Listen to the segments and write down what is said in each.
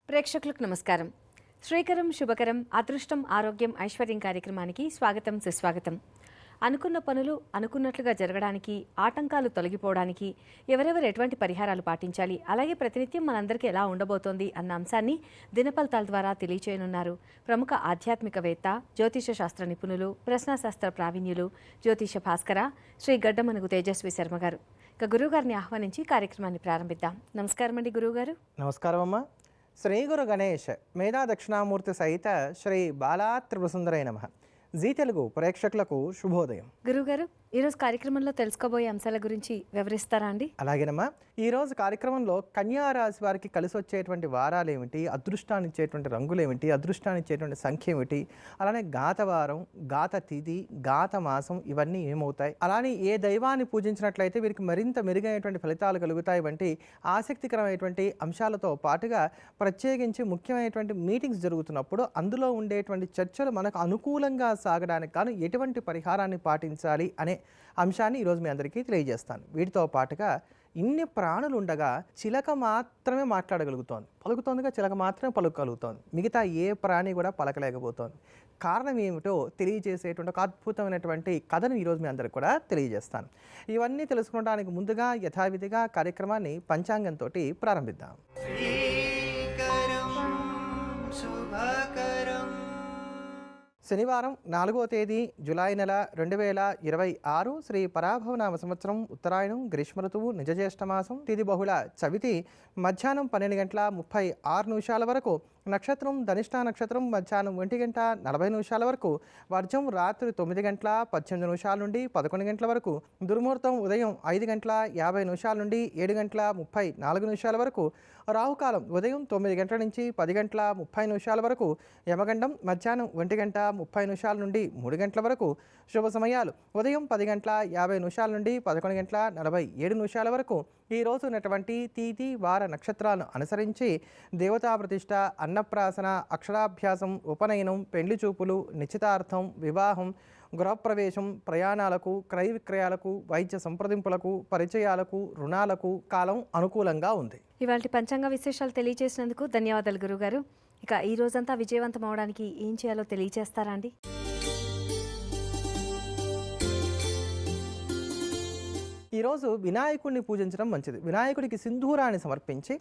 ప్రేక్షకులకు నమస్కారం. శ్రీకరం శుభకరం అదృష్టం ఆరోగ్యం ఐశ్వర్యం కార్యక్రమానికి స్వాగతం సుస్వాగతం. అనుకున్న పనులు అనుకున్నట్లుగా జరగడానికి, ఆటంకాలు తొలగిపోవడానికి ఎవరెవరు ఎటువంటి పరిహారాలు పాటించాలి, అలాగే ప్రతినిత్యం మనందరికీ ఎలా ఉండబోతోంది అన్న అంశాన్ని దినఫలితాల ద్వారా తెలియచేయనున్నారు ప్రముఖ ఆధ్యాత్మికవేత్త, జ్యోతిష శాస్త్ర నిపుణులు, ప్రశ్నాశాస్త్ర ప్రావీణ్యులు, జ్యోతిష భాస్కర శ్రీ గడ్డమనుగు తేజస్వి శర్మ గారు. ఇక గురువుగారిని ఆహ్వానించి కార్యక్రమాన్ని ప్రారంభిద్దాం. నమస్కారం అండి గురువుగారు. నమస్కారం అమ్మ. శ్రీ గురు గణేష్ మేధా దక్షిణామూర్తి సహిత శ్రీ బాలా త్రిపురసుందరై నమః. జీ తెలుగు ప్రేక్షకులకు శుభోదయం. గురువుగారు, ఈరోజు కార్యక్రమంలో తెలుసుకోబోయే అంశాల గురించి వివరిస్తారా అండి? అలాగేనమ్మా. ఈరోజు కార్యక్రమంలో కన్యా రాశి వారికి కలిసి వచ్చేటువంటి వారాలు ఏమిటి, అదృష్టాన్ని ఇచ్చేటువంటి రంగులు ఏమిటి, అదృష్టాన్ని ఇచ్చేటువంటి సంఖ్య ఏమిటి, అలానే గాత వారం, గాత తిథి, గాత మాసం ఇవన్నీ ఏమవుతాయి, అలానే ఏ దైవాన్ని పూజించినట్లయితే వీరికి మరింత మెరుగైనటువంటి ఫలితాలు కలుగుతాయి వంటి ఆసక్తికరమైనటువంటి అంశాలతో పాటుగా ప్రత్యేకించి ముఖ్యమైనటువంటి మీటింగ్స్ జరుగుతున్నప్పుడు అందులో ఉండేటువంటి చర్చలు మనకు అనుకూలంగా సాగడానికి గాను ఎటువంటి పరిహారాన్ని పాటించాలి అనే అంశాన్ని ఈరోజు మీ అందరికీ తెలియజేస్తాను. వీటితో పాటుగా ఇన్ని ప్రాణులు ఉండగా చిలక మాత్రమే మాట్లాడగలుగుతోంది, పలుకుతోందిగా చిలక మాత్రమే పలుకగలుగుతోంది, మిగతా ఏ ప్రాణి కూడా పలకలేకపోతోంది. కారణం ఏమిటో తెలియజేసేటువంటి ఒక అద్భుతమైనటువంటి కథను ఈరోజు మీ అందరికి కూడా తెలియజేస్తాను. ఇవన్నీ తెలుసుకోవడానికి ముందుగా యథావిధిగా కార్యక్రమాన్ని పంచాంగంతో ప్రారంభిద్దాం. శనివారం 4వ తేదీ జూలై నెల 2026 శ్రీ పరాభవనామ సంవత్సరం ఉత్తరాయణం గ్రీష్మ ఋతువు నిజజ్యేష్ఠ మాసం తిథి బహుళ చవితి మధ్యాహ్నం 12 గంటల 36 నిమిషాల వరకు, నక్షత్రం ధనిష్ఠా నక్షత్రం మధ్యాహ్నం 1 గంట 40 నిమిషాల వరకు, వర్జం రాత్రి 9 గంటల 18 నిమిషాల నుండి 11 గంటల వరకు, దుర్ముహూర్తం ఉదయం 5 గంటల 50 నిమిషాల నుండి 7 గంటల 34 నిమిషాల వరకు, రాహుకాలం ఉదయం 9 గంటల నుంచి 10 గంటల 30 నిమిషాల వరకు, యమగండం మధ్యాహ్నం 1 గంట 30 నిమిషాల నుండి 3 గంటల వరకు, శుభ సమయాలు ఉదయం 10 గంటల 50 నిమిషాల నుండి 11 గంటల 47 నిమిషాల వరకు. ఈ రోజు ఉన్నటువంటి తిథి వార నక్షత్రాలను అనుసరించి దేవతా ప్రతిష్ట, అన్నప్రాసన, అక్షరాభ్యాసం, ఉపనయనం, పెండ్లి చూపులు, నిశ్చితార్థం, వివాహం, గృహప్రవేశం, ప్రయాణాలకు, క్రయ విక్రయాలకు, వైద్య సంప్రదింపులకు, పరిచయాలకు, రుణాలకు కాలం అనుకూలంగా ఉంది. ఇవాళ పంచాంగ విశేషాలు తెలియజేసినందుకు ధన్యవాదాలు గురువుగారు. ఇక ఈ రోజంతా విజయవంతం అవడానికి ఏం చేయాలో తెలియజేస్తారా అండి? ఈరోజు వినాయకుడిని పూజించడం మంచిది. వినాయకుడికి సింధూరాన్ని సమర్పించి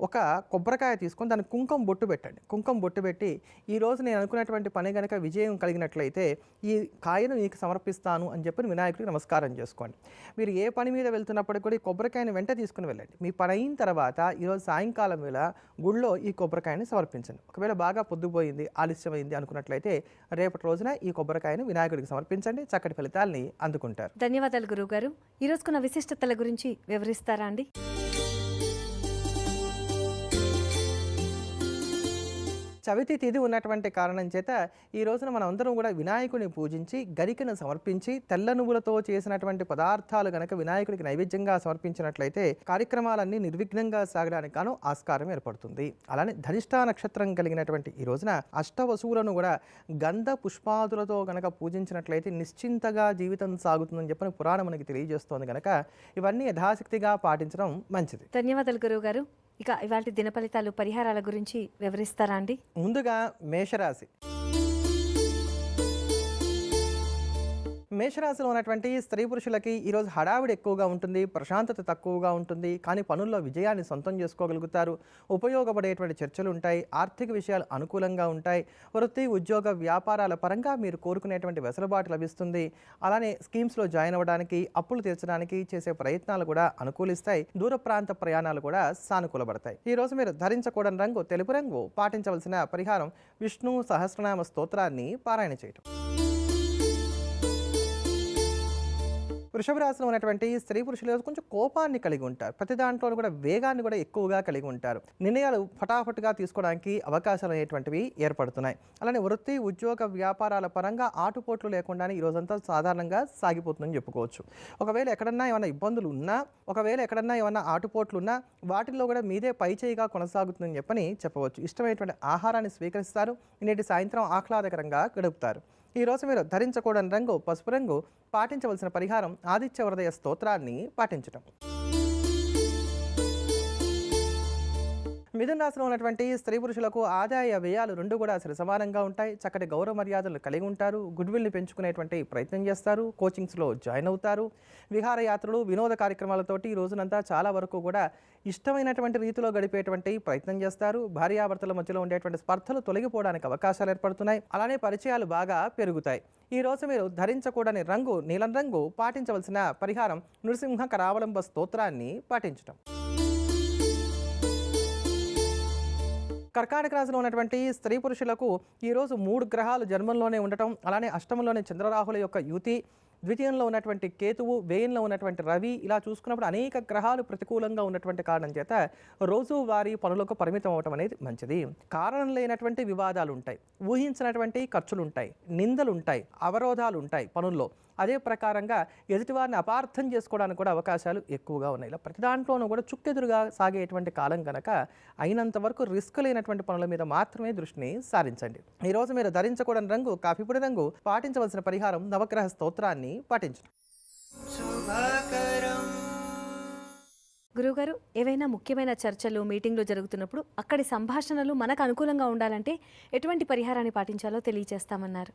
ఒక కొబ్బరికాయ తీసుకొని దానికి కుంకుమ బొట్టు పెట్టండి. కుంకుమ బొట్టు పెట్టి ఈరోజు నేను అనుకున్నటువంటి పని కనుక విజయం కలిగినట్లయితే ఈ కాయను నీకు సమర్పిస్తాను అని చెప్పి వినాయకుడికి నమస్కారం చేసుకోండి. మీరు ఏ పని మీద వెళ్తున్నప్పటికీ కూడా ఈ కొబ్బరికాయను వెంట తీసుకుని వెళ్ళండి. మీ పని అయిన తర్వాత ఈరోజు సాయంకాలం వేళ గుళ్ళో ఈ కొబ్బరికాయని సమర్పించండి. ఒకవేళ బాగా పొద్దుపోయింది, ఆలస్యమైంది అనుకున్నట్లయితే రేపటి రోజున ఈ కొబ్బరికాయను వినాయకుడికి సమర్పించండి. చక్కటి ఫలితాలని అందుకుంటారు. ధన్యవాదాలు గురువుగారు. ఈరోజుకున్న విశిష్టతల గురించి వివరిస్తారా అండి? చవితి తిథి ఉన్నటువంటి కారణం చేత ఈ రోజున మనం అందరం కూడా వినాయకుడిని పూజించి గరికను సమర్పించి తెల్ల నువ్వులతో చేసినటువంటి పదార్థాలు గనక వినాయకుడికి నైవేద్యంగా సమర్పించినట్లయితే కార్యక్రమాలన్నీ నిర్విఘ్నంగా సాగడానికి గాను ఆస్కారం ఏర్పడుతుంది. అలానే ధనిష్ఠా నక్షత్రం కలిగినటువంటి ఈ రోజున అష్టవసువులను కూడా గంధ పుష్పాదులతో గనక పూజించినట్లయితే నిశ్చింతగా జీవితం సాగుతుందని చెప్పని పురాణం మనకి తెలియజేస్తోంది. కనుక ఇవన్నీ యథాశక్తిగా పాటించడం మంచిది. ధన్యవాదాలు గురువు గారు. ఇక ఇవాళ దిన ఫలితాలు, పరిహారాల గురించి వివరిస్తారా అండి? ముందుగా మేషరాశి. మేషరాశిలో ఉన్నటువంటి స్త్రీ పురుషులకి ఈరోజు హడావిడి ఎక్కువగా ఉంటుంది, ప్రశాంతత తక్కువగా ఉంటుంది. కానీ పనుల్లో విజయాన్ని సొంతం చేసుకోగలుగుతారు. ఉపయోగపడేటువంటి చర్చలు ఉంటాయి. ఆర్థిక విషయాలు అనుకూలంగా ఉంటాయి. వృత్తి, ఉద్యోగ, వ్యాపారాల పరంగా మీరు కోరుకునేటువంటి వెసులుబాటు లభిస్తుంది. అలానే స్కీమ్స్లో జాయిన్ అవ్వడానికి, అప్పులు తీర్చడానికి చేసే ప్రయత్నాలు కూడా అనుకూలిస్తాయి. దూర ప్రాంత ప్రయాణాలు కూడా సానుకూలపడతాయి. ఈ రోజు మీరు ధరించకూడని రంగు తెలుపు రంగు. పాటించవలసిన పరిహారం విష్ణు సహస్రనామ స్తోత్రాన్ని పారాయణ చేయటం. వృషభ రాశిలో ఉన్నటువంటి స్త్రీ పురుషులు కొంచెం కోపాన్ని కలిగి ఉంటారు. ప్రతి దాంట్లో కూడా వేగాన్ని కూడా ఎక్కువగా కలిగి ఉంటారు. నిర్ణయాలు ఫటాఫట్గా తీసుకోవడానికి అవకాశాలు అనేటువంటివి ఏర్పడుతున్నాయి. అలానే వృత్తి, ఉద్యోగ, వ్యాపారాల పరంగా ఆటుపోట్లు లేకుండానే ఈ రోజంతా సాధారణంగా సాగిపోతుందని చెప్పుకోవచ్చు. ఒకవేళ ఎక్కడన్నా ఏమైనా ఇబ్బందులు ఉన్నా, ఒకవేళ ఎక్కడన్నా ఏమైనా ఆటుపోట్లు ఉన్నా వాటిల్లో కూడా మీదే పైచేయిగా కొనసాగుతుందని చెప్పవచ్చు. ఇష్టమైనటువంటి ఆహారాన్ని స్వీకరిస్తారు. నేటి సాయంత్రం ఆహ్లాదకరంగా గడుపుతారు. ఈ రోజు మీరు ధరించకూడని రంగు పసుపు రంగు. పాటించవలసిన పరిహారం ఆదిత్య హృదయ స్తోత్రాన్ని పాటించటం. మిథున రాశిలో ఉన్నటువంటి స్త్రీ పురుషులకు ఆదాయ వ్యయాలు రెండు కూడా సమానంగా ఉంటాయి. చక్కటి గౌరవ మర్యాదలు కలిగి ఉంటారు. గుడ్విల్ని పెంచుకునేటువంటి ప్రయత్నం చేస్తారు. కోచింగ్స్లో జాయిన్ అవుతారు. విహారయాత్రలు వినోద కార్యక్రమాలతోటి ఈ రోజునంతా చాలా వరకు కూడా ఇష్టమైనటువంటి రీతిలో గడిపేటువంటి ప్రయత్నం చేస్తారు. భార్యాభర్తల మధ్యలో ఉండేటువంటి స్పర్ధలు తొలగిపోవడానికి అవకాశాలు ఏర్పడుతున్నాయి. అలానే పరిచయాలు బాగా పెరుగుతాయి. ఈ రోజు మీరు ధరించకూడని రంగు నీలం రంగు. పాటించవలసిన పరిహారం నృసింహ కరావలంబ స్తోత్రాన్ని పాటించడం. కర్కాటక రాశిలో ఉన్నటువంటి స్త్రీ పురుషులకు ఈరోజు 3 గ్రహాలు జన్మంలోనే ఉండటం, అలానే అష్టమంలోని చంద్రరాహుల యొక్క యుతి, ద్వితీయంలో ఉన్నటువంటి కేతువు, వ్యయంలో ఉన్నటువంటి రవి, ఇలా చూసుకున్నప్పుడు అనేక గ్రహాలు ప్రతికూలంగా ఉన్నటువంటి కారణం చేత రోజువారీ పనులకు పరిమితం అవటం అనేది మంచిది. కారణం లేనటువంటి వివాదాలు ఉంటాయి, ఊహించినటువంటి ఖర్చులు ఉంటాయి, నిందలు ఉంటాయి, అవరోధాలు ఉంటాయి పనుల్లో. అదే ప్రకారంగా ఎదుటివారిని అపార్థం చేసుకోవడానికి కూడా అవకాశాలు ఎక్కువగా ఉన్నాయి. ఇలా ప్రతి దాంట్లోనూ కూడా చుక్కెదురుగా సాగేటువంటి కాలం కనుక అయినంత వరకు రిస్క్ లేనటువంటి పనుల మీద మాత్రమే దృష్టిని సారించండి. ఈరోజు మీరు ధరించకూడని రంగు కాఫీపొడి రంగు. పాటించవలసిన పరిహారం నవగ్రహ స్తోత్రాన్ని పాటించడం. గురువుగారు, ఏవైనా ముఖ్యమైన చర్చలు మీటింగ్లు జరుగుతున్నప్పుడు అక్కడి సంభాషణలు మనకు అనుకూలంగా ఉండాలంటే ఎటువంటి పరిహారాన్ని పాటించాలో తెలియజేస్తామన్నారు.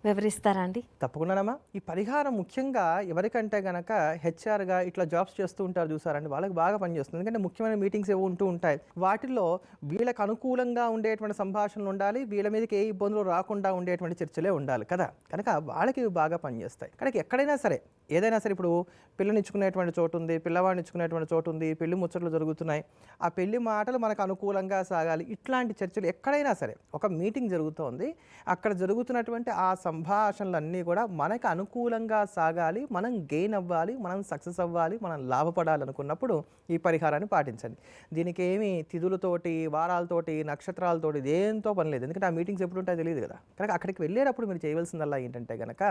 వివరిస్తారా అండి? తప్పకుండానమ్మా. ఈ పరిహారం ముఖ్యంగా ఎవరికంటే గనక హెచ్ఆర్గా ఇట్లా జాబ్స్ చేస్తూ ఉంటారు చూసారండి, వాళ్ళకి బాగా పనిచేస్తుంది. ఎందుకంటే ముఖ్యమైన మీటింగ్స్ ఏవో ఉంటూ ఉంటాయి. వాటిల్లో వీళ్ళకి అనుకూలంగా ఉండేటువంటి సంభాషణలు ఉండాలి, వీళ్ళ మీదకి ఏ ఇబ్బందులు రాకుండా ఉండేటువంటి చర్చలే ఉండాలి కదా. కనుక వాళ్ళకి ఇవి బాగా పనిచేస్తాయి. కనుక ఎక్కడైనా సరే, ఏదైనా సరే, ఇప్పుడు పిల్లనిచ్చుకునేటువంటి చోటు ఉంది, పిల్లవాడిని ఇచ్చుకునేటువంటి చోటు ఉంది, పెళ్లి ముచ్చట్లు జరుగుతున్నాయి, ఆ పెళ్లి మాటలు మనకు అనుకూలంగా సాగాలి. ఇట్లాంటి చర్చలు ఎక్కడైనా సరే, ఒక మీటింగ్ జరుగుతోంది, అక్కడ జరుగుతున్నటువంటి ఆ సంభాషణలన్నీ కూడా మనకు అనుకూలంగా సాగాలి, మనం గెయిన్ అవ్వాలి, మనం సక్సెస్ అవ్వాలి, మనం లాభపడాలి అనుకున్నప్పుడు ఈ పరిహారాన్ని పాటించండి. దీనికి ఏమి తిథులతోటి, వారాలతోటి, నక్షత్రాలతోటి దేంతో పని లేదు. ఎందుకంటే ఆ మీటింగ్స్ ఎప్పుడు ఉంటాయో తెలియదు కదా. కనుక అక్కడికి వెళ్ళేటప్పుడు మీరు చేయవలసిందల్లా ఏంటంటే కనుక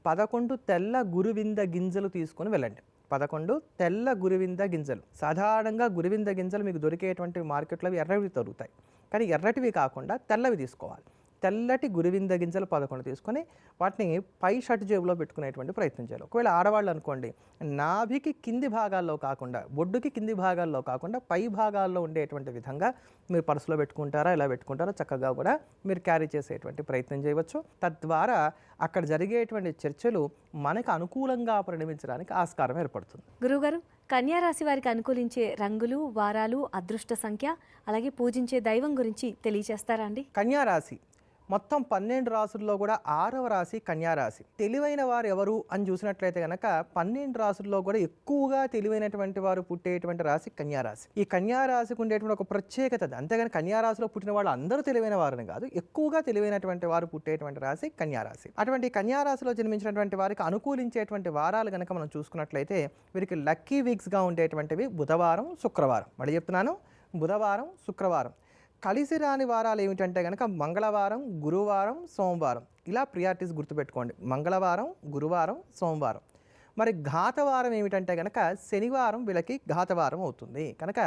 11 తెల్ల గురువింద గింజలు తీసుకొని వెళ్ళండి. 11 తెల్ల గురువింద గింజలు. సాధారణంగా గురువింద గింజలు మీకు దొరికేటువంటి మార్కెట్లో ఎర్రవి దొరుకుతాయి, కానీ ఎర్రటివి కాకుండా తెల్లవి తీసుకోవాలి. తెల్లటి గురువింద గింజలు 11 తీసుకొని వాటిని పై షర్ట్ జేబులో పెట్టుకునేటువంటి ప్రయత్నం చేయాలి. ఒకవేళ ఆడవాళ్ళు అనుకోండి, నాభికి కింది భాగాల్లో కాకుండా, బొడ్డుకి కింది భాగాల్లో కాకుండా పై భాగాల్లో ఉండేటువంటి విధంగా మీరు పర్సులో పెట్టుకుంటారా, ఇలా పెట్టుకుంటారా, చక్కగా కూడా మీరు క్యారీ చేసేటువంటి ప్రయత్నం చేయవచ్చు. తద్వారా అక్కడ జరిగేటువంటి చర్చలు మనకు అనుకూలంగా పరిణమించడానికి ఆస్కారం ఏర్పడుతుంది. గురువుగారు, కన్యా రాశి వారికి అనుకూలించే రంగులు, వారాలు, అదృష్ట సంఖ్య, అలాగే పూజించే దైవం గురించి తెలియజేస్తారా అండి? కన్యా రాశి మొత్తం 12 రాసుల్లో కూడా 6వ రాశి కన్యారాశి. తెలివైన వారు ఎవరు అని చూసినట్లయితే కనుక 12 రాసుల్లో కూడా ఎక్కువగా తెలివైనటువంటి వారు పుట్టేటువంటి రాశి కన్యారాశి. ఈ కన్యారాశికి ఉండేటువంటి ఒక ప్రత్యేకత అది. అంతేగాని కన్యారాశిలో పుట్టిన వాళ్ళు అందరూ తెలివైన వారని కాదు, ఎక్కువగా తెలివైనటువంటి వారు పుట్టేటువంటి రాశి కన్యారాశి. అటువంటి కన్యారాశిలో జన్మించినటువంటి వారికి అనుకూలించేటువంటి వారాలు కనుక మనం చూసుకున్నట్లయితే వీరికి లక్కీ వీక్స్గా ఉండేటువంటివి బుధవారం, శుక్రవారం. మళ్ళీ చెప్తున్నాను, బుధవారం, శుక్రవారం. కలిసి రాని వారాలు ఏమిటంటే కనుక మంగళవారం, గురువారం, సోమవారం. ఇలా ప్రియారిటీస్ గుర్తుపెట్టుకోండి. మంగళవారం, గురువారం, సోమవారం. మరి ఘాతవారం ఏమిటంటే కనుక శనివారం వీళ్ళకి ఘాతవారం అవుతుంది. కనుక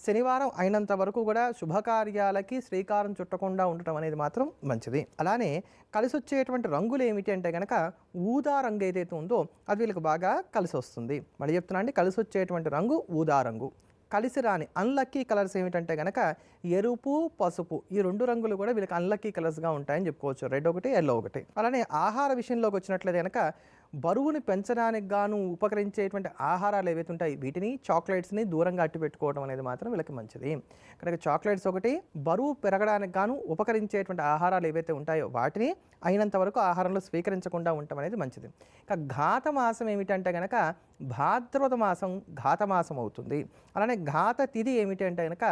శనివారం అయినంత వరకు కూడా శుభకార్యాలకి శ్రీకారం చుట్టకుండా ఉండటం అనేది మాత్రం మంచిది. అలానే కలిసి వచ్చేటువంటి రంగులు ఏమిటి అంటే కనుక ఊదా రంగు ఏదైతే ఉందో అది వీళ్ళకి బాగా కలిసి వస్తుంది. మళ్ళీ చెప్తున్నా అండి, కలిసి వచ్చేటువంటి రంగు ఊదా రంగు. కలిసి రాని అన్లక్కీ కలర్స్ ఏమిటంటే కనుక ఎరుపు, పసుపు. ఈ 2 రంగులు కూడా వీళ్ళకి అన్లక్కీ కలర్స్గా ఉంటాయని చెప్పుకోవచ్చు. రెడ్ ఒకటి, ఎల్లో ఒకటి. అలానే ఆహార విషయంలోకి వచ్చినట్లయితే కనుక బరువుని పెంచడానికి గాను ఉపకరించేటువంటి ఆహారాలు ఏవైతే ఉంటాయి వీటిని, చాక్లెట్స్ని దూరంగా అట్టి పెట్టుకోవడం అనేది మాత్రం వీళ్ళకి మంచిది. కనుక చాక్లెట్స్ ఒకటి, బరువు పెరగడానికి గాను ఉపకరించేటువంటి ఆహారాలు ఏవైతే ఉంటాయో వాటిని అయినంత వరకు ఆహారంలో స్వీకరించకుండా ఉండటం అనేది మంచిది. ఇక ఘాత మాసం ఏమిటంటే కనుక భాద్రపద మాసం ఘాత మాసం అవుతుంది. అలానే ఘాత తిథి ఏమిటి అంటే కనుక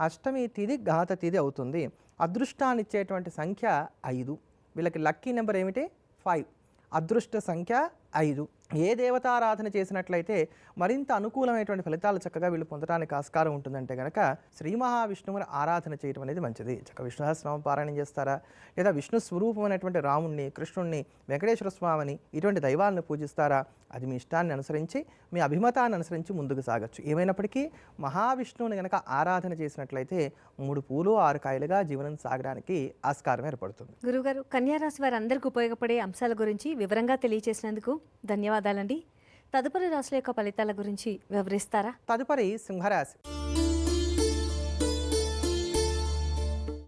అష్టమి తిథి ఘాత తిథి అవుతుంది. అదృష్టాన్ని ఇచ్చేటువంటి సంఖ్య 5. వీళ్ళకి లక్కీ నెంబర్ ఏమిటి? 5. అదృష్ట సంఖ్య 5. ఏ దేవతారాధన చేసినట్లయితే మరింత అనుకూలమైనటువంటి ఫలితాలు చక్కగా వీళ్ళు పొందడానికి ఆస్కారం ఉంటుందంటే కనుక శ్రీ మహావిష్ణువుని ఆరాధన చేయడం అనేది మంచిది. చక్కగా విష్ణు సహస్రనామం పారాయణం చేస్తారా, లేదా విష్ణు స్వరూపమైనటువంటి రాముణ్ణి, కృష్ణుణ్ణి, వెంకటేశ్వర స్వామిని ఇటువంటి దైవాలను పూజిస్తారా, అది మీ ఇష్టాన్ని అనుసరించి, మీ అభిమతాన్ని అనుసరించి ముందుకు సాగచ్చు. ఏమైనప్పటికీ మహావిష్ణువుని కనుక ఆరాధన చేసినట్లయితే 3 పూలు 6 కాయలుగా జీవనం సాగడానికి ఆస్కారం ఏర్పడుతుంది. గురుగారు, కన్యారాశి వారు అందరికీ ఉపయోగపడే అంశాల గురించి వివరంగా తెలియజేసినందుకు ధన్యవాదాలండి. తదుపరి రాశుల యొక్క ఫలితాల గురించి వివరిస్తారా? తదుపరి సింహరాశి.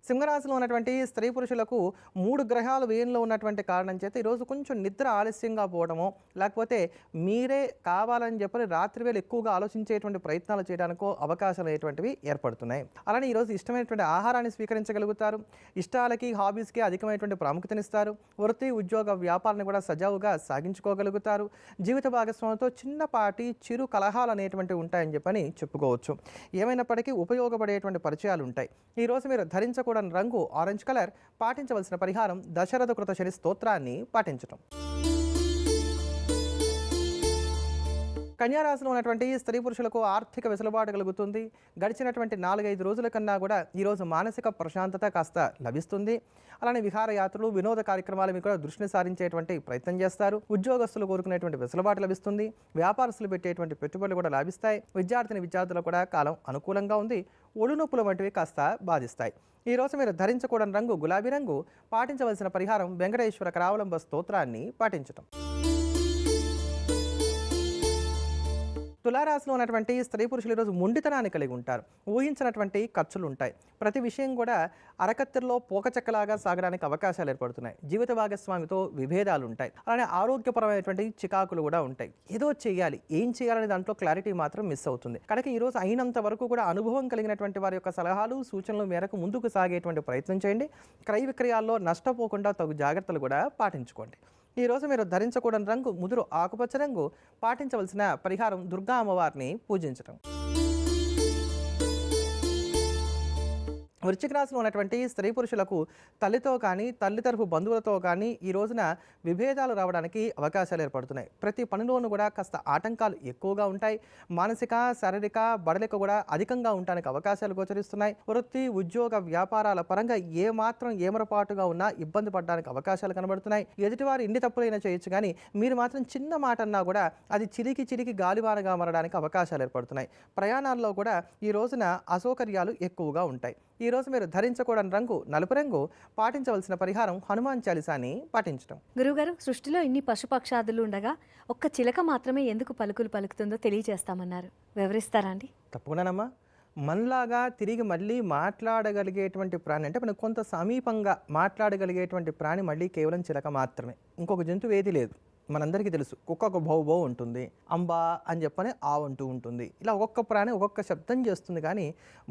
సింహరాశిలో ఉన్నటువంటి స్త్రీ పురుషులకు 3 గ్రహాలు వ్యయంలో ఉన్నటువంటి కారణం చేత ఈరోజు కొంచెం నిద్ర ఆలస్యంగా పోవడమో, లేకపోతే మీరే కావాలని చెప్పని రాత్రి వేళ ఎక్కువగా ఆలోచించేటువంటి ప్రయత్నాలు చేయడానికో అవకాశాలు అనేటువంటివి ఏర్పడుతున్నాయి. అలానే ఈరోజు ఇష్టమైనటువంటి ఆహారాన్ని స్వీకరించగలుగుతారు. ఇష్టాలకి, హాబీస్కి అధికమైనటువంటి ప్రాముఖ్యతనిస్తారు. వృత్తి, ఉద్యోగ, వ్యాపారాన్ని కూడా సజావుగా సాగించుకోగలుగుతారు. జీవిత భాగస్వామితో చిన్నపాటి చిరు కలహాలు అనేటువంటివి ఉంటాయని చెప్పని చెప్పుకోవచ్చు. ఏమైనప్పటికీ ఉపయోగపడేటువంటి పరిచయాలు ఉంటాయి. ఈరోజు మీరు ధరించకూడని రంగు ఆరెంజ్ కలర్. పాటించవలసిన పరిహారం దశరథ కృత శని స్తోత్రాన్ని పాటించటం. కన్యారాశిలో ఉన్నటువంటి స్త్రీ పురుషులకు ఆర్థిక వెసులుబాటు కలుగుతుంది. గడిచినటువంటి 4-5 రోజుల కన్నా కూడా ఈరోజు మానసిక ప్రశాంతత కాస్త లభిస్తుంది. అలానే విహారయాత్రలు, వినోద కార్యక్రమాల మీద కూడా దృష్టిని సారించేటువంటి ప్రయత్నం చేస్తారు. ఉద్యోగస్తులు కోరుకునేటువంటి వెసులుబాటు లభిస్తుంది. వ్యాపారస్తులు పెట్టేటువంటి పెట్టుబడులు కూడా లాభిస్తాయి. విద్యార్థులకు కూడా కాలం అనుకూలంగా ఉంది. ఒడునొప్పుల వంటివి కాస్త బాధిస్తాయి. ఈరోజు మీరు ధరించకూడని రంగు గులాబీ రంగు. పాటించవలసిన పరిహారం వెంకటేశ్వర కరావలంబ స్తోత్రాన్ని పాటించటం. తులారాశిలో ఉన్నటువంటి స్త్రీ పురుషులు ఈరోజు మొండితనాన్ని కలిగి ఉంటారు. ఊహించినటువంటి ఖర్చులు ఉంటాయి. ప్రతి విషయం కూడా అరకత్తెరలో పోకచెక్కలాగా సాగడానికి అవకాశాలు ఏర్పడుతున్నాయి. జీవిత భాగస్వామితో విభేదాలు ఉంటాయి. అలానే ఆరోగ్యపరమైనటువంటి చికాకులు కూడా ఉంటాయి. ఏదో చేయాలి, ఏం చేయాలనే దాంట్లో క్లారిటీ మాత్రం మిస్ అవుతుంది. కనుక ఈరోజు అయినంత వరకు కూడా అనుభవం కలిగినటువంటి వారి యొక్క సలహాలు, సూచనల మేరకు ముందుకు సాగేటువంటి ప్రయత్నం చేయండి. క్రయ విక్రయాల్లో నష్టపోకుండా తగు జాగ్రత్తలు కూడా పాటించుకోండి. ఈరోజు మీరు ధరించకూడని రంగు ముదురు ఆకుపచ్చ రంగు. పాటించవలసిన పరిహారం దుర్గా అమ్మవారిని పూజించడం. వృశ్చిక రాశిలో ఉన్నటువంటి స్త్రీ పురుషులకు తల్లితో కానీ, తల్లి తరఫు బంధువులతో కానీ ఈ రోజున విభేదాలు రావడానికి అవకాశాలు ఏర్పడుతున్నాయి. ప్రతి పనిలోనూ కూడా కాస్త ఆటంకాలు ఎక్కువగా ఉంటాయి. మానసిక, శారీరక బడలిక కూడా అధికంగా ఉండడానికి అవకాశాలు గోచరిస్తున్నాయి. వృత్తి, ఉద్యోగ, వ్యాపారాల పరంగా ఏమాత్రం ఏమరపాటుగా ఉన్నా ఇబ్బంది పడడానికి అవకాశాలు కనబడుతున్నాయి. ఎదుటివారు ఎన్ని తప్పులైనా చేయొచ్చు, కానీ మీరు మాత్రం చిన్న మాట అన్నా కూడా అది చిరికి గాలివానగా మారడానికి అవకాశాలు ఏర్పడుతున్నాయి. ప్రయాణాల్లో కూడా ఈ రోజున అసౌకర్యాలు ఎక్కువగా ఉంటాయి. ఈరోజు మీరు ధరించకూడని రంగు నలుపు రంగు. పాటించవలసిన పరిహారం హనుమాన్ చాలీసాని పాటించడం. గురువుగారు, సృష్టిలో ఇన్ని పశుపక్షాదులు ఉండగా ఒక్క చిలక మాత్రమే ఎందుకు పలుకులు పలుకుతుందో తెలియజేస్తామన్నారు. వివరిస్తారా అండి? తప్పకుండానమ్మా. మనలాగా తిరిగి మళ్ళీ మాట్లాడగలిగేటువంటి ప్రాణి, అంటే మనకు కొంత సమీపంగా మాట్లాడగలిగేటువంటి ప్రాణి మళ్ళీ కేవలం చిలక మాత్రమే. ఇంకొక జంతువు ఏది లేదు. మనందరికీ తెలుసు, కుక్క ఒక భౌ ఉంటుంది, అంబా అని చెప్పని అంటూ ఉంటుంది. ఇలా ఒక్కొక్క ప్రాణి ఒక్కొక్క శబ్దం చేస్తుంది. కానీ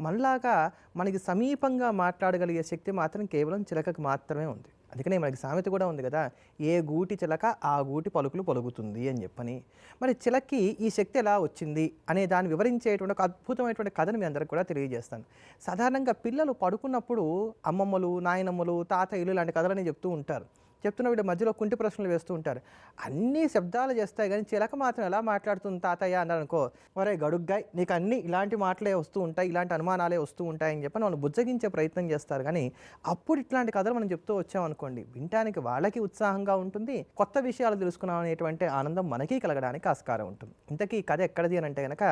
మనలాగా మనకి సమీపంగా మాట్లాడగలిగే శక్తి మాత్రం కేవలం చిలకకు మాత్రమే ఉంది. అందుకనే మనకి సామెత కూడా ఉంది కదా, ఏ గూటి చిలక ఆ గూటి పలుకులు పలుకుతుంది అని చెప్పని. మరి చిలక్కి ఈ శక్తి ఎలా వచ్చింది అనే దాన్ని వివరించేటువంటి ఒక అద్భుతమైనటువంటి కథను మీ అందరికి కూడా తెలియజేస్తాను. సాధారణంగా పిల్లలు పడుకున్నప్పుడు అమ్మమ్మలు, నాయనమ్మలు, తాతయ్యలు ఇలాంటి కథలని చెప్తూ ఉంటారు. చెప్తున్న వీడు మధ్యలో కుంటి ప్రశ్నలు వేస్తూ ఉంటారు. అన్నీ శబ్దాలు చేస్తాయి, కానీ చిలక మాత్రం ఎలా మాట్లాడుతుంది తాతయ్య అన్నారు అనుకో, ఒరే గడుగ్గాయ్, నీకు అన్నీ ఇలాంటి మాటలే వస్తూ ఉంటాయి, ఇలాంటి అనుమానాలే వస్తూ ఉంటాయని చెప్పి వాళ్ళు బుజ్జగించే ప్రయత్నం చేస్తారు. కానీ అప్పుడు ఇట్లాంటి కథలు మనం చెప్తూ వచ్చామనుకోండి, వినటానికి వాళ్ళకి ఉత్సాహంగా ఉంటుంది, కొత్త విషయాలు తెలుసుకున్నాం అనేటువంటి ఆనందం మనకి కలగడానికి ఆస్కారం ఉంటుంది. ఇంతకీ ఈ కథ ఎక్కడిది అని అంటే కనుక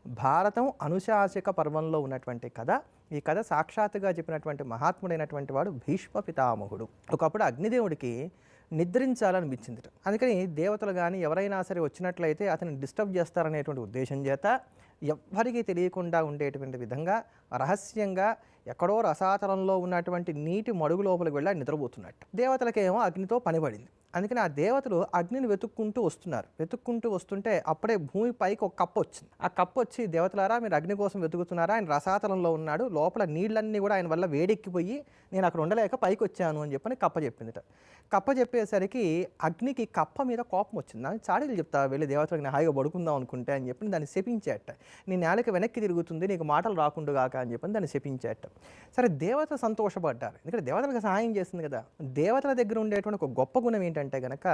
భారతం అనుశాసక పర్వంలో ఉన్నటువంటి కథ. ఈ కథ సాక్షాత్తుగా చెప్పినటువంటి మహాత్ముడైనటువంటి వాడు భీష్మ పితామహుడు. ఒకప్పుడు అగ్నిదేవుడికి నిద్రించాలనిపించింది. అందుకని దేవతలు కానీ ఎవరైనా సరే వచ్చినట్లయితే అతన్ని డిస్టర్బ్ చేస్తారనేటువంటి ఉద్దేశం చేత ఎవ్వరికీ తెలియకుండా ఉండేటువంటి విధంగా రహస్యంగా ఎక్కడో రసాతలంలో ఉన్నటువంటి నీటి మడుగు లోపలికి వెళ్ళి నిద్రపోతున్నట్టు. దేవతలకేమో అగ్నితో పనిపడింది. అందుకని ఆ దేవతలు అగ్నిని వెతుక్కుంటూ వస్తున్నారు. వెతుక్కుంటూ వస్తుంటే అప్పుడే భూమి పైకి ఒక కప్పు వచ్చింది. ఆ కప్పు వచ్చి, దేవతలారా మీరు అగ్ని కోసం వెతుకుతున్నారా, ఆయన రసాతలంలో ఉన్నాడు, లోపల నీళ్ళన్నీ కూడా ఆయన వల్ల వేడెక్కిపోయి నేను అక్కడ ఉండలేక పైకి వచ్చాను అని చెప్పని కప్ప చెప్పిందిట. కప్ప చెప్పేసరికి అగ్నికి కప్ప మీద కోపం వచ్చింది. నాకు చాడీలు చెప్తా వెళ్ళి దేవతలకు నేను హాయిగా పడుకుందాం అనుకుంటే అని చెప్పి దాన్ని శపించేట. నీ నేలకి వెనక్కి తిరుగుతుంది, నీకు మాటలు రాకుండుగాక అని చెప్పని దాన్ని శపించేట. సరే, దేవత సంతోషపడ్డారు, ఎందుకంటే దేవతలకు సహాయం చేస్తుంది కదా. దేవతల దగ్గర ఉండేటువంటి ఒక గొప్ప గుణం ఏంటంటే కనుక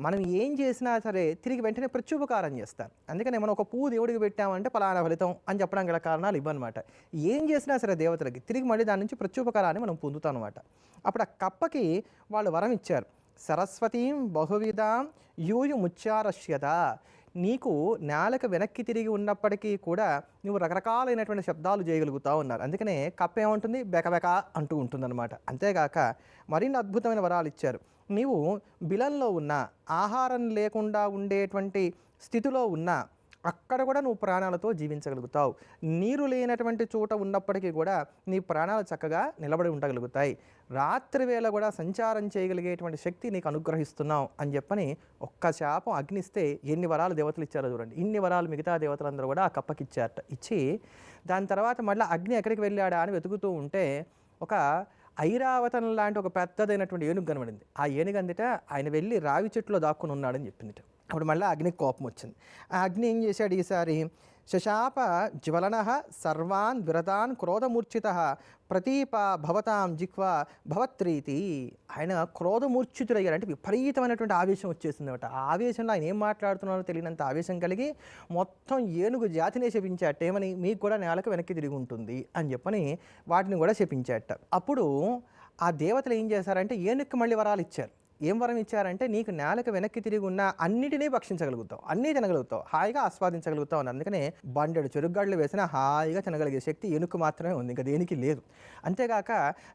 మనం ఏం చేసినా సరే తిరిగి వెంటనే ప్రత్యుపకారం చేస్తారు. అందుకని మనం ఒక పువ్వు దేవుడికి పెట్టామంటే పలానా ఫలితం అని చెప్పడం గల కారణాలు ఇవ్వనమాట. ఏం చేసినా సరే దేవతలకి తిరిగి మళ్ళీ దాని నుంచి ప్రత్యుపకారాన్ని మనం పొందుతాం అనమాట. అప్పుడు ఆ కప్పకి వాళ్ళు వరం ఇచ్చారు, సరస్వతీం బహువిధాం యూయు ముచ్చారస్యత. నీకు నేలకు వెనక్కి తిరిగి ఉన్నప్పటికీ కూడా నువ్వు రకరకాలైనటువంటి శబ్దాలు చేయగలుగుతావు అన్నారు. అందుకనే కప్ప ఏమంటుంది, బెకబెక అంటూ ఉంటుందన్నమాట. అంతేగాక మరిన్ని అద్భుతమైన వరాలు ఇచ్చారు. నీవు బిలంలో ఉన్న ఆహారం లేకుండా ఉండేటువంటి స్థితిలో ఉన్న అక్కడ కూడా నువ్వు ప్రాణాలతో జీవించగలుగుతావు. నీరు లేనటువంటి చోట ఉన్నప్పటికీ కూడా నీ ప్రాణాలు చక్కగా నిలబడి ఉండగలుగుతాయి. రాత్రి వేళ కూడా సంచారం చేయగలిగేటువంటి శక్తి నీకు అనుగ్రహిస్తున్నావు అని చెప్పని ఒక్క శాపం అగ్నిస్తే ఎన్ని వరాలు దేవతలు ఇచ్చారో చూడండి. ఇన్ని వరాలు మిగతా దేవతలందరూ కూడా ఆ కప్పకిచ్చారట. ఇచ్చి దాని తర్వాత మళ్ళీ అగ్ని ఎక్కడికి వెళ్ళాడా అని వెతుకుతూ ఉంటే ఒక ఐరావతం లాంటి ఒక పెద్దదైనటువంటి ఏనుగు కనబడింది. ఆ ఏనుగు అందిట ఆయన వెళ్ళి రావి చెట్టులో దాక్కుని ఉన్నాడని చెప్పిందిట. అప్పుడు మళ్ళీ అగ్నికి కోపం వచ్చింది. ఆ అగ్ని ఏం చేశాడు ఈసారి, శశాప జ్వలన సర్వాన్ విరతాన్ క్రోధమూర్ఛిత ప్రతీప భవతాం జిక్వ భవత్రీతి. ఆయన క్రోధమూర్ఛితుడయ్యారు, అంటే విపరీతమైనటువంటి ఆవేశం వచ్చేసింది అనమాట. ఆ ఆవేశంలో ఆయన ఏం మాట్లాడుతున్నారో తెలియనంత ఆవేశం కలిగి మొత్తం ఏనుగు జాతినే శపించాట. ఏమని, మీకు కూడా నేలకు వెనక్కి తిరిగి ఉంటుంది అని చెప్పని వాటిని కూడా శపించాట. అప్పుడు ఆ దేవతలు ఏం చేశారంటే ఏనుగుకి మళ్ళీ వరాలు ఇచ్చారు. ఏం వరం ఇచ్చారంటే, నీకు నేలకు వెనక్కి తిరిగి ఉన్న అన్నిటినీ భక్షించగలుగుతావు, అన్నీ తినగలుగుతావు, హాయిగా ఆస్వాదించగలుగుతావు అని. అందుకనే బండెడు చెరుగడ్డలు వేసినా హాయిగా తినగలిగే శక్తి ఏనుగు మాత్రమే ఉంది, ఇంకా దేనికి లేదు. అంతేగాక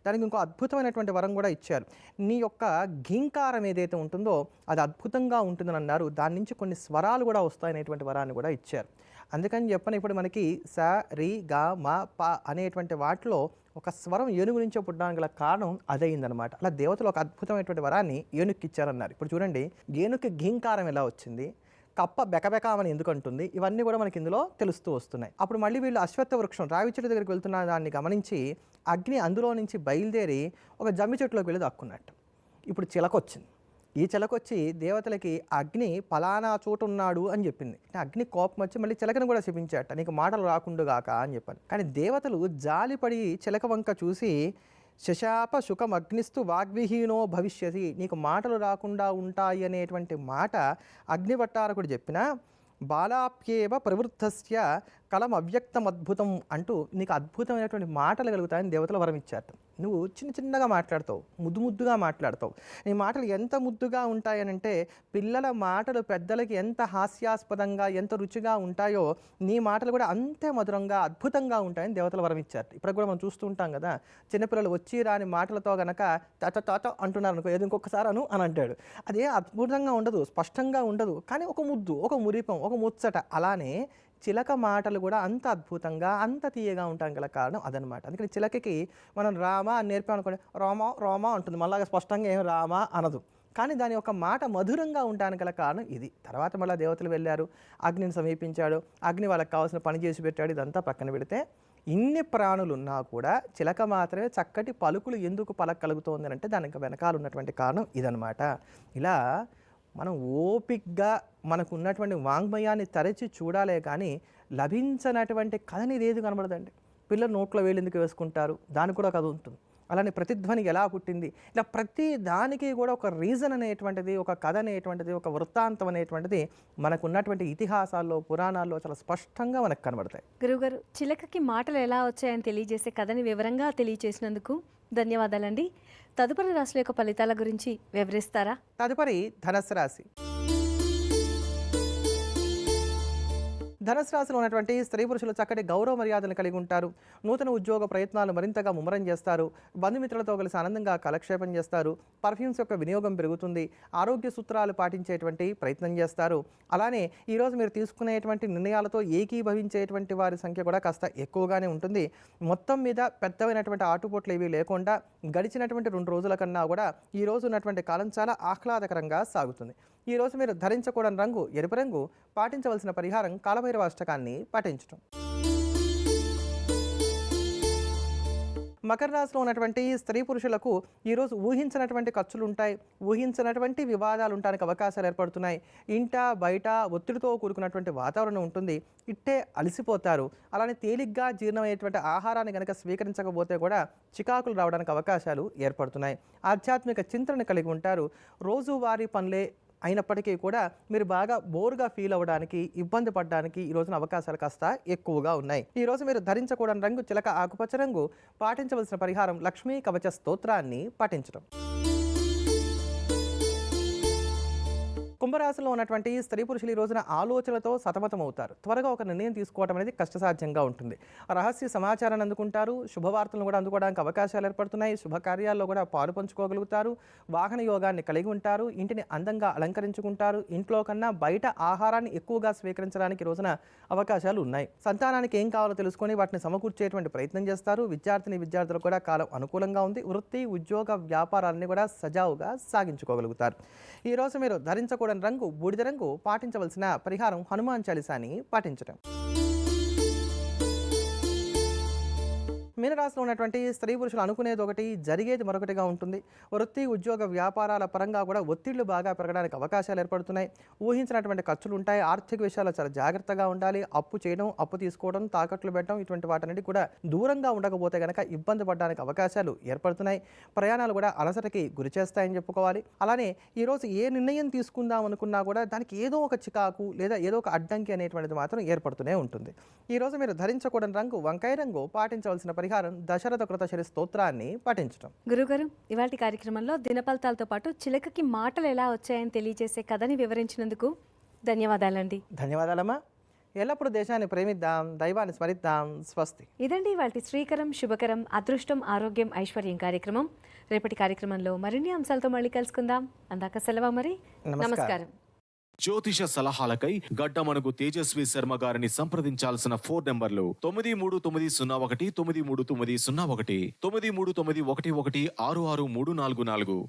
దానికి ఇంకో అద్భుతమైనటువంటి వరం కూడా ఇచ్చారు. నీ యొక్క ఘీంకారం ఏదైతే ఉంటుందో అది అద్భుతంగా ఉంటుందని అన్నారు. దాని నుంచి కొన్ని స్వరాలు కూడా వస్తాయనేటువంటి వరాన్ని కూడా ఇచ్చారు. అందుకని చెప్పని ఇప్పుడు మనకి స రి గ మ ప అనేటువంటి వాటిలో ఒక స్వరం ఏనుగు నుంచే పుట్టడానికి గల కారణం అదయిందనమాట. అలా దేవతలు ఒక అద్భుతమైనటువంటి వరాన్ని ఏనుగుకి ఇచ్చారన్నారు. ఇప్పుడు చూడండి, ఏనుగుకి ఘీంకారం ఎలా వచ్చింది, కప్ప బెకబెకామని ఎందుకు అంటుంది, ఇవన్నీ కూడా మనకి ఇందులో తెలుస్తూ వస్తున్నాయి. అప్పుడు మళ్ళీ వీళ్ళు అశ్వత్థ వృక్షం రావి చెట్టు దగ్గరికి వెళ్తున్న దాన్ని గమనించి అగ్ని అందులో నుంచి బయలుదేరి ఒక జమ్మి చెట్టులోకి వెళ్ళి దక్కున్నట్టు. ఇప్పుడు చిలకొచ్చింది. ఈ చిలకొచ్చి దేవతలకి అగ్ని ఫలానా చోటు ఉన్నాడు అని చెప్పింది. అగ్ని కోపం వచ్చి మళ్ళీ చిలకను కూడా శపించాట, నీకు మాటలు రాకుండుగాక అని చెప్పాను. కానీ దేవతలు జాలిపడి చిలక వంక చూసి శశాప శుకం అగ్నిస్తు వాగ్విహీనో భవిష్యతి, నీకు మాటలు రాకుండా ఉంటాయి అనేటువంటి మాట అగ్నిభట్టారకుడు చెప్పినా బాలాప్యేవ ప్రవృద్ధస్య కలం అవ్యక్తం అద్భుతం అంటూ నీకు అద్భుతమైనటువంటి మాటలు కలుగుతాయని దేవతలు వరం ఇచ్చారు. నువ్వు చిన్న చిన్నగా మాట్లాడతావు, ముద్దు ముద్దుగా మాట్లాడతావు. నీ మాటలు ఎంత ముద్దుగా ఉంటాయనంటే పిల్లల మాటలు పెద్దలకి ఎంత హాస్యాస్పదంగా ఎంత రుచిగా ఉంటాయో నీ మాటలు కూడా అంతే మధురంగా అద్భుతంగా ఉంటాయని దేవతలు వరం ఇచ్చారు. ఇప్పుడు కూడా మనం చూస్తూ ఉంటాం కదా, చిన్నపిల్లలు వచ్చి రాని మాటలతో గనక తాత తాత అంటున్నారు అనుకో, ఏదో ఇంకొకసారి అను అని అంటాడు. అదే అద్భుతంగా ఉండదు, స్పష్టంగా ఉండదు, కానీ ఒక ముద్దు, ఒక మురిపం, ఒక ముచ్చట. అలానే చిలక మాటలు కూడా అంత అద్భుతంగా అంత తీయగా ఉంటాం గల కారణం అదనమాట. అందుకని చిలకకి మనం రామ అని నేర్పామనుకోండి, రామా రామా అంటుంది, మళ్ళా స్పష్టంగా ఏం రామా అనదు. కానీ దాని యొక్క మాట మధురంగా ఉండడానికి గల కారణం ఇది. తర్వాత మళ్ళీ దేవతలు వెళ్ళారు, అగ్నిని సమీపించాడు, అగ్ని వాళ్ళకి కావాల్సిన పని చేసి పెట్టాడు. ఇదంతా పక్కన పెడితే ఇన్ని ప్రాణులున్నా కూడా చిలక మాత్రమే చక్కటి పలుకులు ఎందుకు పలకగలుగుతోంది అంటే దానికి వెనకాల ఉన్నటువంటి కారణం ఇదనమాట. ఇలా మనం ఓపిక్గా మనకు ఉన్నటువంటి వాంగ్మయాన్ని తరచి చూడాలే కానీ లభించనటువంటి కథని ఏది కనబడదండి. పిల్లలు నోట్లో వేలు ఎందుకు వేసుకుంటారు, దానికి కూడా కథ ఉంటుంది. అలానే ప్రతిధ్వని ఎలా పుట్టింది, ఇలా ప్రతి దానికి కూడా ఒక రీజన్ అనేటువంటిది, ఒక కథ అనేటువంటిది, ఒక వృత్తాంతం అనేటువంటిది మనకు ఉన్నటువంటి ఇతిహాసాల్లో పురాణాల్లో చాలా స్పష్టంగా మనకు కనబడతాయి. గురువుగారు, చిలకకి మాటలు ఎలా వచ్చాయని తెలియజేసే కథని వివరంగా తెలియజేసినందుకు ధన్యవాదాలండి. తదుపరి రాశుల యొక్క ఫలితాల గురించి వివరిస్తారా? తదుపరి ధనుస్సు రాశి. ధనుసు రాశిలో ఉన్నటువంటి స్త్రీ పురుషులు చక్కటి గౌరవ మర్యాదలను కలిగి ఉంటారు. నూతన ఉద్యోగ ప్రయత్నాలు మరింతగా ముమ్మరం చేస్తారు. బంధుమిత్రులతో కలిసి ఆనందంగా కాలక్షేపం చేస్తారు. పర్ఫ్యూమ్స్ యొక్క వినియోగం పెరుగుతుంది. ఆరోగ్య సూత్రాలు పాటించేటువంటి ప్రయత్నం చేస్తారు. అలానే ఈరోజు మీరు తీసుకునేటువంటి నిర్ణయాలతో ఏకీభవించేటువంటి వారి సంఖ్య కూడా కాస్త ఎక్కువగానే ఉంటుంది. మొత్తం మీద పెద్దవైనటువంటి ఆటుపోట్లు ఏవీ లేకుండా గడిచినటువంటి 2 రోజుల కన్నా కూడా ఈ రోజు ఉన్నటువంటి కాలం చాలా ఆహ్లాదకరంగా సాగుతుంది. ఈరోజు మీరు ధరించకూడని రంగు ఎరుపు రంగు, పాటించవలసిన పరిహారం కాలభైరవ అష్టకాన్ని పాటించడం. మకర రాశిలో ఉన్నటువంటి స్త్రీ పురుషులకు ఈరోజు ఊహించినటువంటి ఖర్చులు ఉంటాయి, ఊహించినటువంటి వివాదాలు ఉండడానికి అవకాశాలు ఏర్పడుతున్నాయి. ఇంట బయట ఒత్తిడితో కూడుకున్నటువంటి వాతావరణం ఉంటుంది. ఇట్టే అలసిపోతారు. అలానే తేలిగ్గా జీర్ణమయ్యేటువంటి ఆహారాన్ని కనుక స్వీకరించకపోతే కూడా చికాకులు రావడానికి అవకాశాలు ఏర్పడుతున్నాయి. ఆధ్యాత్మిక చింతన కలిగి ఉంటారు. రోజువారీ పనులే అయినప్పటికీ కూడా మీరు బాగా బోర్గా ఫీల్ అవ్వడానికి, ఇబ్బంది పడడానికి ఈ రోజున అవకాశాలు కాస్త ఎక్కువగా ఉన్నాయి. ఈ రోజు మీరు ధరించకూడని రంగు చిలక ఆకుపచ్చ రంగు, పాటించవలసిన పరిహారం లక్ష్మీ కవచ స్తోత్రాన్ని పాటించడం. కుంభరాశిలో ఉన్నటువంటి స్త్రీ పురుషులు ఈ రోజున ఆలోచనలతో సతమతమవుతారు. త్వరగా ఒక నిర్ణయం తీసుకోవడం అనేది కష్టసాధ్యంగా ఉంటుంది. రహస్య సమాచారాన్ని అందుకుంటారు. శుభవార్తలను కూడా అందుకోవడానికి అవకాశాలు ఏర్పడుతున్నాయి. శుభకార్యాల్లో కూడా పాలు పంచుకోగలుగుతారు. వాహన యోగాన్ని కలిగి ఉంటారు. ఇంటిని అందంగా అలంకరించుకుంటారు. ఇంట్లో కన్నా బయట ఆహారాన్ని ఎక్కువగా స్వీకరించడానికి ఈ రోజున అవకాశాలు ఉన్నాయి. సంతానానికి ఏం కావాలో తెలుసుకొని వాటిని సమకూర్చేటువంటి ప్రయత్నం చేస్తారు. విద్యార్థులకు కూడా కాలం అనుకూలంగా ఉంది. వృత్తి, ఉద్యోగ, వ్యాపారాన్ని కూడా సజావుగా సాగించుకోగలుగుతారు. ఈ రోజు మీరు ధరించకూడని రంగు బూడిద రంగు. పాటించవలసిన పరిహారం హనుమాన్ చాలీసాని పాటించడం. మీనరాశిలో ఉన్నటువంటి స్త్రీ పురుషులు అనుకునేది ఒకటి, జరిగేది మరొకటిగా ఉంటుంది. వృత్తి, ఉద్యోగ, వ్యాపారాల పరంగా కూడా ఒత్తిళ్లు బాగా పెరగడానికి అవకాశాలు ఏర్పడుతున్నాయి. ఊహించినటువంటి ఖర్చులు ఉంటాయి. ఆర్థిక విషయాల్లో చాలా జాగ్రత్తగా ఉండాలి. అప్పు చేయడం, అప్పు తీసుకోవడం, తాకట్లు పెట్టడం ఇటువంటి వాటన్నిటి కూడా దూరంగా ఉండకపోతే కనుక ఇబ్బంది పడడానికి అవకాశాలు ఏర్పడుతున్నాయి. ప్రయాణాలు కూడా అలసటకి గురి చేస్తాయని చెప్పుకోవాలి. అలానే ఈరోజు ఏ నిర్ణయం తీసుకుందాం అనుకున్నా కూడా దానికి ఏదో ఒక చికాకు లేదా ఏదో ఒక అడ్డంకి అనేటువంటిది మాత్రం ఏర్పడుతూనే ఉంటుంది. ఈరోజు మీరు ధరించకూడని రంగు వంకాయ రంగు. పాటించవలసిన పరిహారం దశరథ కృతశరి స్తోత్రాన్ని పఠించడం. గురుగారు, ఇవాళ కార్యక్రమంలో దినఫలితాలతో పాటు చిలకకి మాటలు ఎలా వచ్చాయని తెలియజేసే కథని వివరించినందుకు ధన్యవాదాలండి. ధన్యవాదాలమ్మా. ఎల్లప్పుడూ దేశాన్ని ప్రేమిద్దాం, దైవాన్ని స్మరిద్దాం. స్వస్తి. ఇదండి ఇవాళ శ్రీకరం శుభకరం అదృష్టం ఆరోగ్యం ఐశ్వర్యం కార్యక్రమం. రేపటి కార్యక్రమంలో మరిన్ని అంశాలతో మళ్ళీ కలుసుకుందాం. అందాక సెలవు మరి. నమస్కారం. జ్యోతిష సలహాలకై గడ్డమణుగు తేజస్వి శర్మ గారిని సంప్రదించాల్సిన ఫోన్ నంబర్లు 9390199390 9391116634.